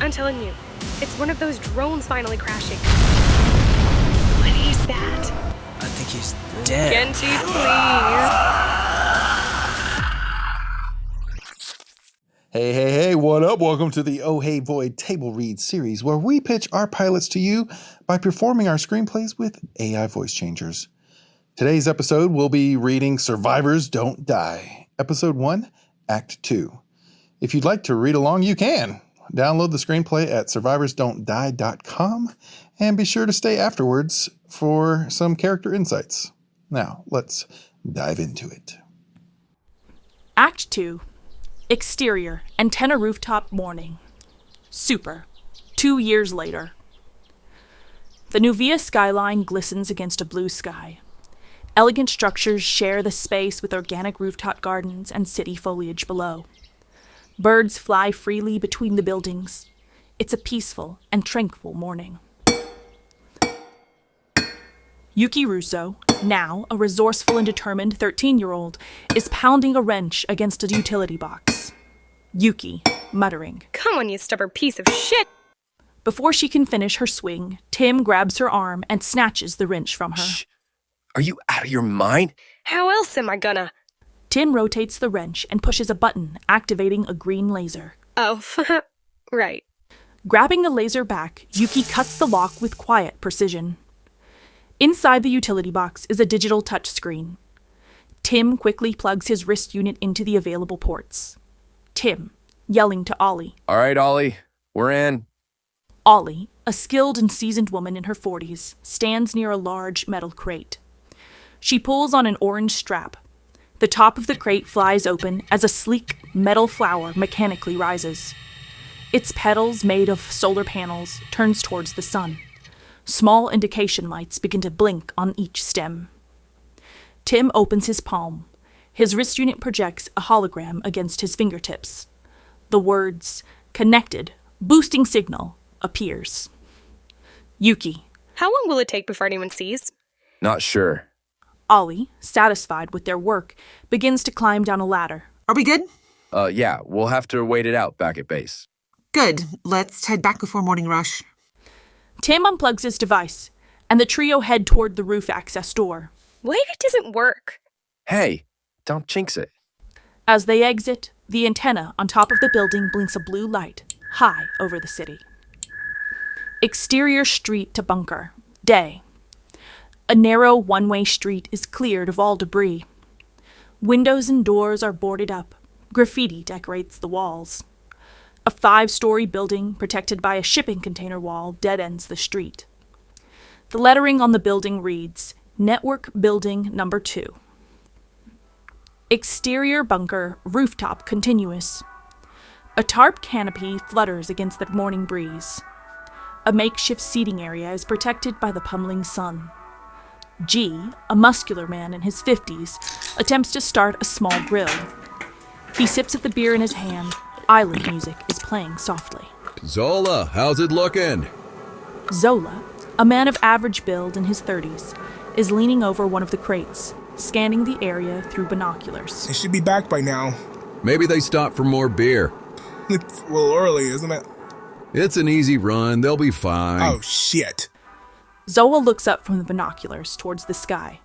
I'm telling you, it's one of those drones finally crashing. What is that? I think he's dead. Genji, please. Hey, what up? Welcome to the Oh Hey Void Table Read series, where we pitch our pilots to you by performing our screenplays with AI voice changers. Today's episode, we'll be reading Survivors Don't Die, Episode 1, Act 2. If you'd like to read along, you can. Download the screenplay at survivorsdon'tdie.com and be sure to stay afterwards for some character insights. Now, let's dive into it. Act 2. Exterior, antenna rooftop morning. Super. 2 years later. The Nuvia skyline glistens against a blue sky. Elegant structures share the space with organic rooftop gardens and city foliage below. Birds fly freely between the buildings. It's a peaceful and tranquil morning. Yuki Russo, now a resourceful and determined 13-year-old, is pounding a wrench against a utility box. Yuki, muttering, Come on, you stubborn piece of shit! Before she can finish her swing, Tim grabs her arm and snatches the wrench from her. Shh. Are you out of your mind? How else am I gonna? Tim rotates the wrench and pushes a button, activating a green laser. Oh, right. Grabbing the laser back, Yuki cuts the lock with quiet precision. Inside the utility box is a digital touchscreen. Tim quickly plugs his wrist unit into the available ports. Tim, yelling to Ollie. All right, Ollie, we're in. Ollie, a skilled and seasoned woman in her 40s, stands near a large metal crate. She pulls on an orange strap. The top of the crate flies open as a sleek metal flower mechanically rises. Its petals, made of solar panels, turns towards the sun. Small indication lights begin to blink on each stem. Tim opens his palm. His wrist unit projects a hologram against his fingertips. The words, "Connected, boosting signal," appears. Yuki. How long will it take before anyone sees? Not sure. Ollie, satisfied with their work, begins to climb down a ladder. Are we good? Yeah, we'll have to wait it out back at base. Good. Let's head back before morning rush. Tim unplugs his device, and the trio head toward the roof access door. What if it doesn't work? Hey, don't jinx it. As they exit, the antenna on top of the building blinks a blue light high over the city. Exterior street to bunker. Day. A narrow one-way street is cleared of all debris. Windows and doors are boarded up. Graffiti decorates the walls. A 5-story building protected by a shipping container wall dead-ends the street. The lettering on the building reads, Network Building Number 2. Exterior bunker, rooftop continuous. A tarp canopy flutters against the morning breeze. A makeshift seating area is protected by the pummeling sun. G, a muscular man in his 50s, attempts to start a small grill. He sips at the beer in his hand. Island music is playing softly. Zola, how's it looking? Zola, a man of average build in his 30s, is leaning over one of the crates, scanning the area through binoculars. They should be back by now. Maybe they stopped for more beer. It's a little early, isn't it? It's an easy run, they'll be fine. Oh, shit. Zola looks up from the binoculars towards the sky.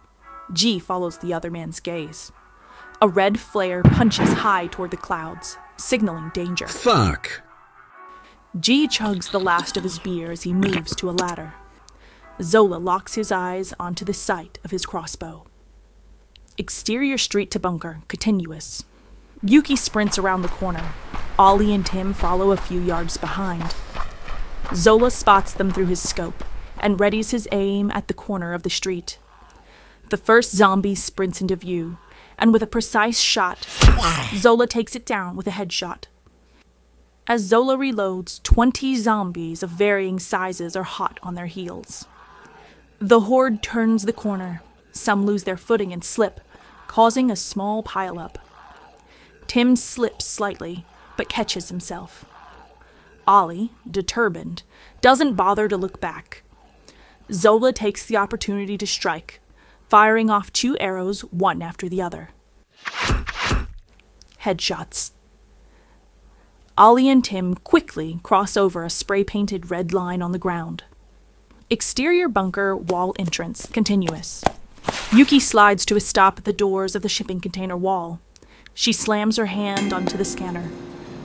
G follows the other man's gaze. A red flare punches high toward the clouds, signaling danger. Fuck! G chugs the last of his beer as he moves to a ladder. Zola locks his eyes onto the sight of his crossbow. Exterior street to bunker, continuous. Yuki sprints around the corner. Ollie and Tim follow a few yards behind. Zola spots them through his scope and readies his aim at the corner of the street. The first zombie sprints into view, and with a precise shot, Zola takes it down with a headshot. As Zola reloads, 20 zombies of varying sizes are hot on their heels. The horde turns the corner. Some lose their footing and slip, causing a small pileup. Tim slips slightly, but catches himself. Ollie, determined, doesn't bother to look back. Zola takes the opportunity to strike, firing off 2 arrows, one after the other. Headshots. Ollie and Tim quickly cross over a spray-painted red line on the ground. Exterior bunker wall entrance continuous. Yuki slides to a stop at the doors of the shipping container wall. She slams her hand onto the scanner.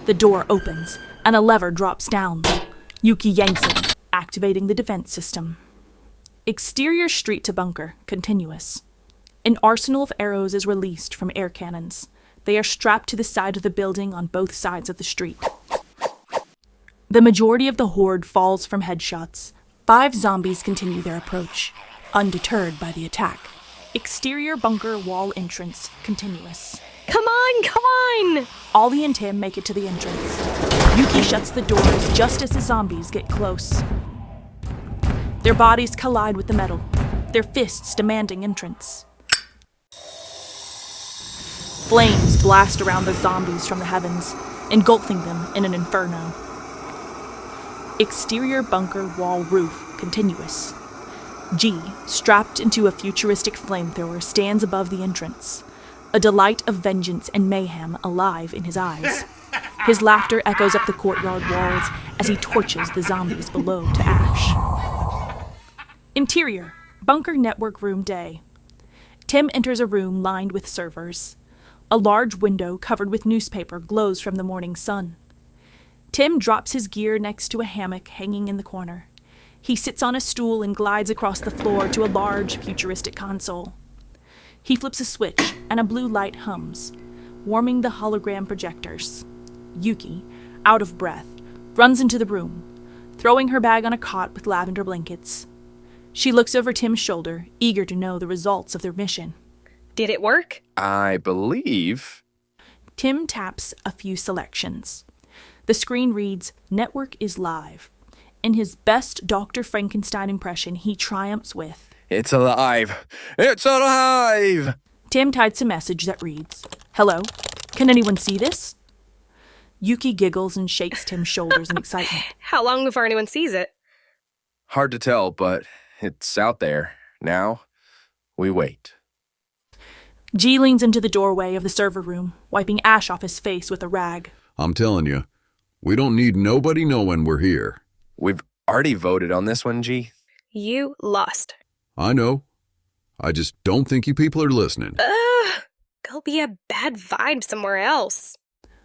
The door opens, and a lever drops down. Yuki yanks it, activating the defense system. Exterior street to bunker continuous. An arsenal of arrows is released from air cannons. They are strapped to the side of the building on both sides of the street. The majority of the horde falls from headshots. 5 zombies continue their approach, undeterred by the attack. Exterior bunker wall entrance continuous. Come on! Ollie and Tim make it to the entrance. Yuki shuts the doors just as the zombies get close. Their bodies collide with the metal, their fists demanding entrance. Flames blast around the zombies from the heavens, engulfing them in an inferno. Exterior bunker wall roof continuous. G, strapped into a futuristic flamethrower, stands above the entrance, a delight of vengeance and mayhem alive in his eyes. His laughter echoes up the courtyard walls as he torches the zombies below to ash. Interior, bunker network room day. Tim enters a room lined with servers. A large window covered with newspaper glows from the morning sun. Tim drops his gear next to a hammock hanging in the corner. He sits on a stool and glides across the floor to a large, futuristic console. He flips a switch, and a blue light hums, warming the hologram projectors. Yuki, out of breath, runs into the room, throwing her bag on a cot with lavender blankets. She looks over Tim's shoulder, eager to know the results of their mission. Did it work? I believe. Tim taps a few selections. The screen reads, "Network is live." In his best Dr. Frankenstein impression, he triumphs with, It's alive! It's alive! Tim types a message that reads, "Hello? Can anyone see this?" Yuki giggles and shakes Tim's shoulders in excitement. How long before anyone sees it? Hard to tell, but it's out there. Now, we wait. G leans into the doorway of the server room, wiping ash off his face with a rag. I'm telling you, we don't need nobody knowing we're here. We've already voted on this one, G. You lost. I know. I just don't think you people are listening. Go be a bad vibe somewhere else.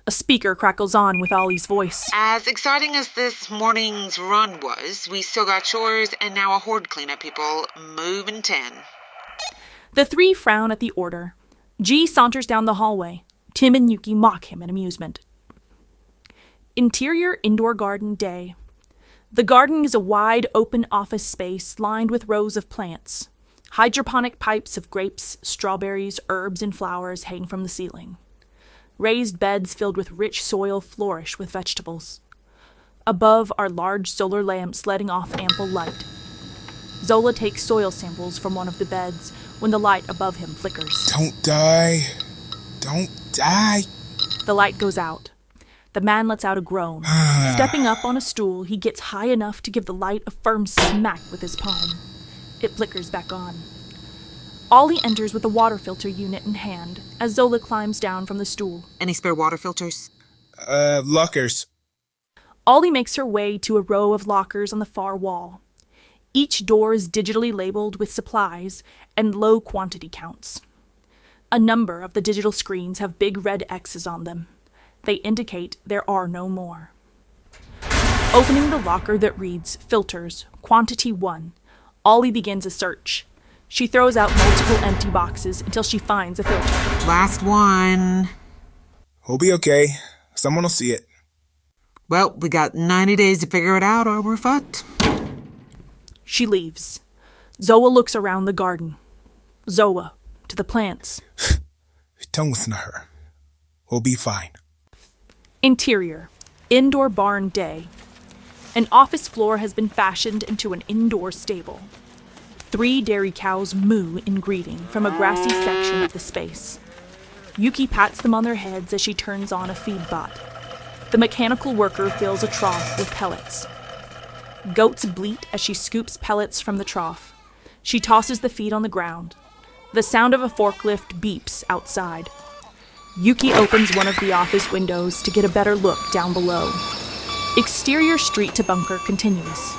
A speaker crackles on with Ollie's voice. As exciting as this morning's run was, we still got chores and now a horde cleanup, people. Move in 10. The 3 frown at the order. G saunters down the hallway. Tim and Yuki mock him in amusement. Interior indoor garden day. The garden is a wide, open office space lined with rows of plants. Hydroponic pipes of grapes, strawberries, herbs, and flowers hang from the ceiling. Raised beds filled with rich soil flourish with vegetables. Above are large solar lamps letting off ample light. Zola takes soil samples from one of the beds when the light above him flickers. Don't die. Don't die. The light goes out. The man lets out a groan. Stepping up on a stool, he gets high enough to give the light a firm smack with his palm. It flickers back on. Ollie enters with a water filter unit in hand as Zola climbs down from the stool. Any spare water filters? Lockers. Ollie makes her way to a row of lockers on the far wall. Each door is digitally labeled with supplies and low quantity counts. A number of the digital screens have big red X's on them. They indicate there are no more. Opening the locker that reads Filters, Quantity 1, Ollie begins a search. She throws out multiple empty boxes until she finds a filter. Last one. We'll be okay. Someone will see it. Well, we got 90 days to figure it out or we're fucked. She leaves. Zoa looks around the garden. Zoa, to the plants. Don't listen to her. We'll be fine. Interior, indoor barn day. An office floor has been fashioned into an indoor stable. 3 dairy cows moo in greeting from a grassy section of the space. Yuki pats them on their heads as she turns on a feed bot. The mechanical worker fills a trough with pellets. Goats bleat as she scoops pellets from the trough. She tosses the feed on the ground. The sound of a forklift beeps outside. Yuki opens one of the office windows to get a better look down below. Exterior street to bunker continuous.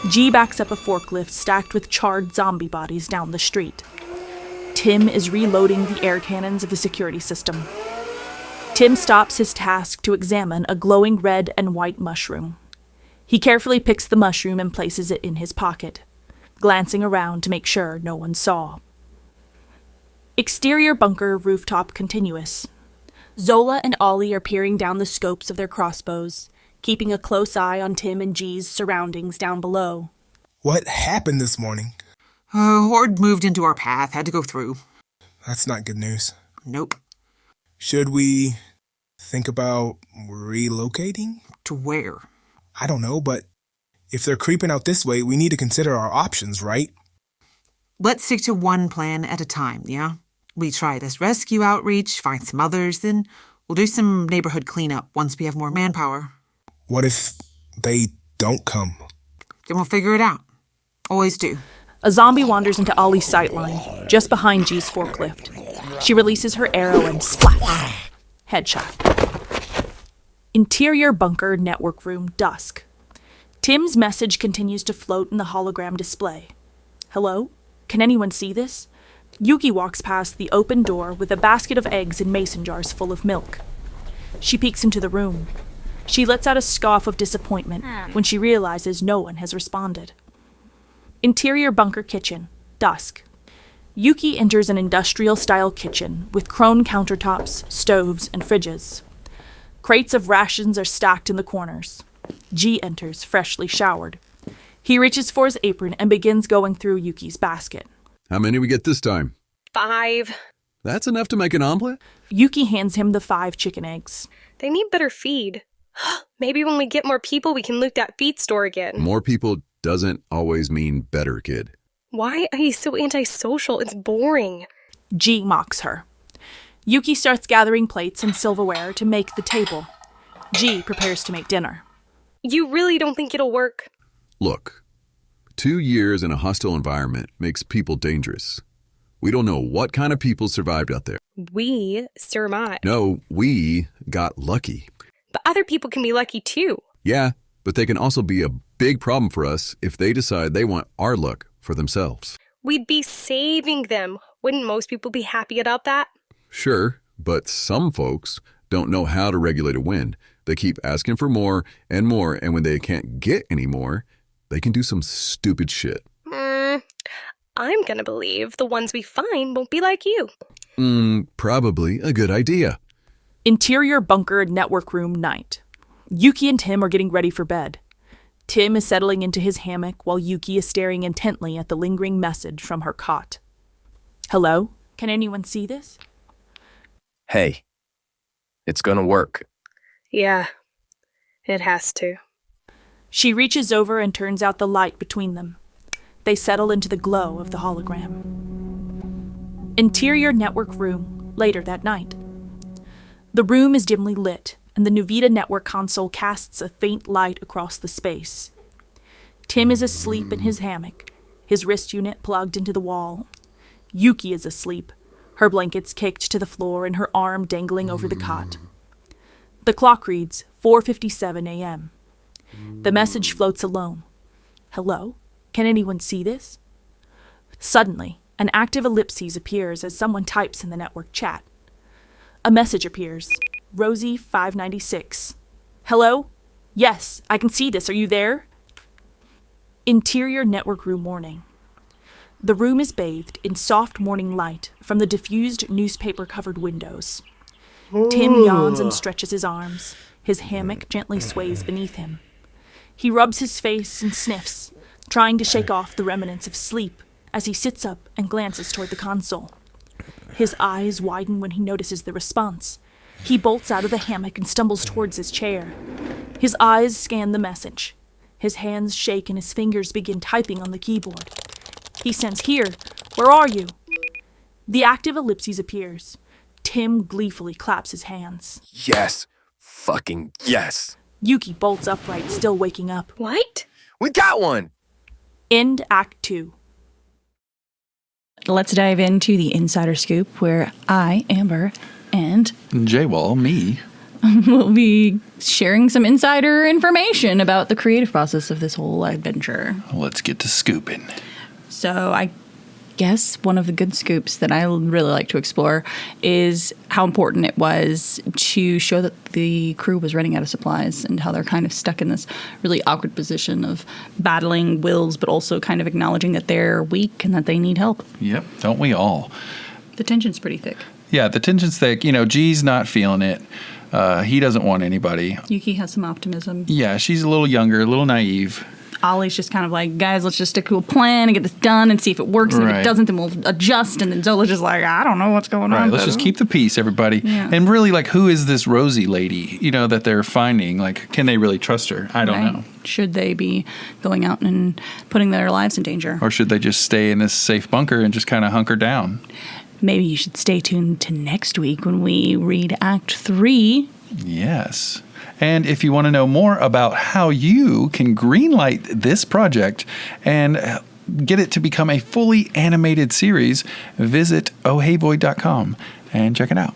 G backs up a forklift stacked with charred zombie bodies down the street. Tim is reloading the air cannons of the security system. Tim stops his task to examine a glowing red and white mushroom. He carefully picks the mushroom and places it in his pocket, glancing around to make sure no one saw. Exterior bunker rooftop continuous. Zola and Ollie are peering down the scopes of their crossbows, keeping a close eye on Tim and G's surroundings down below. What happened this morning? Horde moved into our path, had to go through. That's not good news. Nope. Should we think about relocating? To where? I don't know, but if they're creeping out this way, we need to consider our options, right? Let's stick to one plan at a time, yeah? We try this rescue outreach, find some others, then we'll do some neighborhood cleanup once we have more manpower. What if they don't come? Then we'll figure it out. Always do. A zombie wanders into Ollie's sightline, just behind G's forklift. She releases her arrow and splash! Headshot. Interior bunker network room dusk. Tim's message continues to float in the hologram display. Hello? Can anyone see this? Yuki walks past the open door with a basket of eggs and mason jars full of milk. She peeks into the room. She lets out a scoff of disappointment when she realizes no one has responded. Interior bunker kitchen, dusk. Yuki enters an industrial-style kitchen with chrome countertops, stoves, and fridges. Crates of rations are stacked in the corners. G enters, freshly showered. He reaches for his apron and begins going through Yuki's basket. How many we get this time? 5. That's enough to make an omelet? Yuki hands him the 5 chicken eggs. They need better feed. Maybe when we get more people, we can loot that feed store again. More people doesn't always mean better, kid. Why are you so antisocial? It's boring. G mocks her. Yuki starts gathering plates and silverware to make the table. G prepares to make dinner. You really don't think it'll work? Look, 2 years in a hostile environment makes people dangerous. We don't know what kind of people survived out there. We surmise. No, we got lucky. But other people can be lucky too. Yeah, but they can also be a big problem for us if they decide they want our luck for themselves. We'd be saving them. Wouldn't most people be happy about that? Sure, but some folks don't know how to regulate a wind. They keep asking for more, and when they can't get any more, they can do some stupid shit. I'm gonna believe the ones we find won't be like you. Probably a good idea. Interior bunker network room night. Yuki and Tim are getting ready for bed. Tim is settling into his hammock while Yuki is staring intently at the lingering message from her cot. Hello? Can anyone see this? Hey, it's gonna work. Yeah, it has to. She reaches over and turns out the light between them. They settle into the glow of the hologram. Interior network room, later that night. The room is dimly lit, and the Nuvita network console casts a faint light across the space. Tim is asleep in his hammock, his wrist unit plugged into the wall. Yuki is asleep, her blankets kicked to the floor and her arm dangling over the cot. The clock reads 4:57 a.m. The message floats alone. Hello? Can anyone see this? Suddenly, an active ellipses appears as someone types in the network chat. A message appears. Rosie 596. Hello? Yes, I can see this. Are you there? Interior network room morning. The room is bathed in soft morning light from the diffused newspaper-covered windows. Tim yawns and stretches his arms. His hammock gently sways beneath him. He rubs his face and sniffs, trying to shake off the remnants of sleep as he sits up and glances toward the console. His eyes widen when he notices the response. He bolts out of the hammock and stumbles towards his chair. His eyes scan the message. His hands shake and his fingers begin typing on the keyboard. He sends, "Here, where are you?" The active ellipses appears. Tim gleefully claps his hands. Yes. Fucking yes. Yuki bolts upright, still waking up. What? We got one! End Act 2. Let's dive into the insider scoop where I, Amber, And J-Wall, me. We'll be sharing some insider information about the creative process of this whole adventure. Let's get to scooping. So I guess one of the good scoops that I really like to explore is how important it was to show that the crew was running out of supplies and how they're kind of stuck in this really awkward position of battling wills, but also kind of acknowledging that they're weak and that they need help. Yep, don't we all? The tension's pretty thick. Yeah, the tension's thick. G's not feeling it. He doesn't want anybody. Yuki has some optimism. Yeah, she's a little younger, a little naive. Ollie's just kind of like, guys, let's just stick to a plan and get this done and see if it works. And if Right. it doesn't, then we'll adjust. And then Zola's just like, I don't know what's going on. Right, let's just keep the peace, everybody. Yeah. And really, who is this Rosie lady, that they're finding? Can they really trust her? I don't know. Should they be going out and putting their lives in danger? Or should they just stay in this safe bunker and just kind of hunker down? Maybe you should stay tuned to next week when we read Act 3. Yes. And if you want to know more about how you can greenlight this project and get it to become a fully animated series, visit ohheyvoid.com and check it out.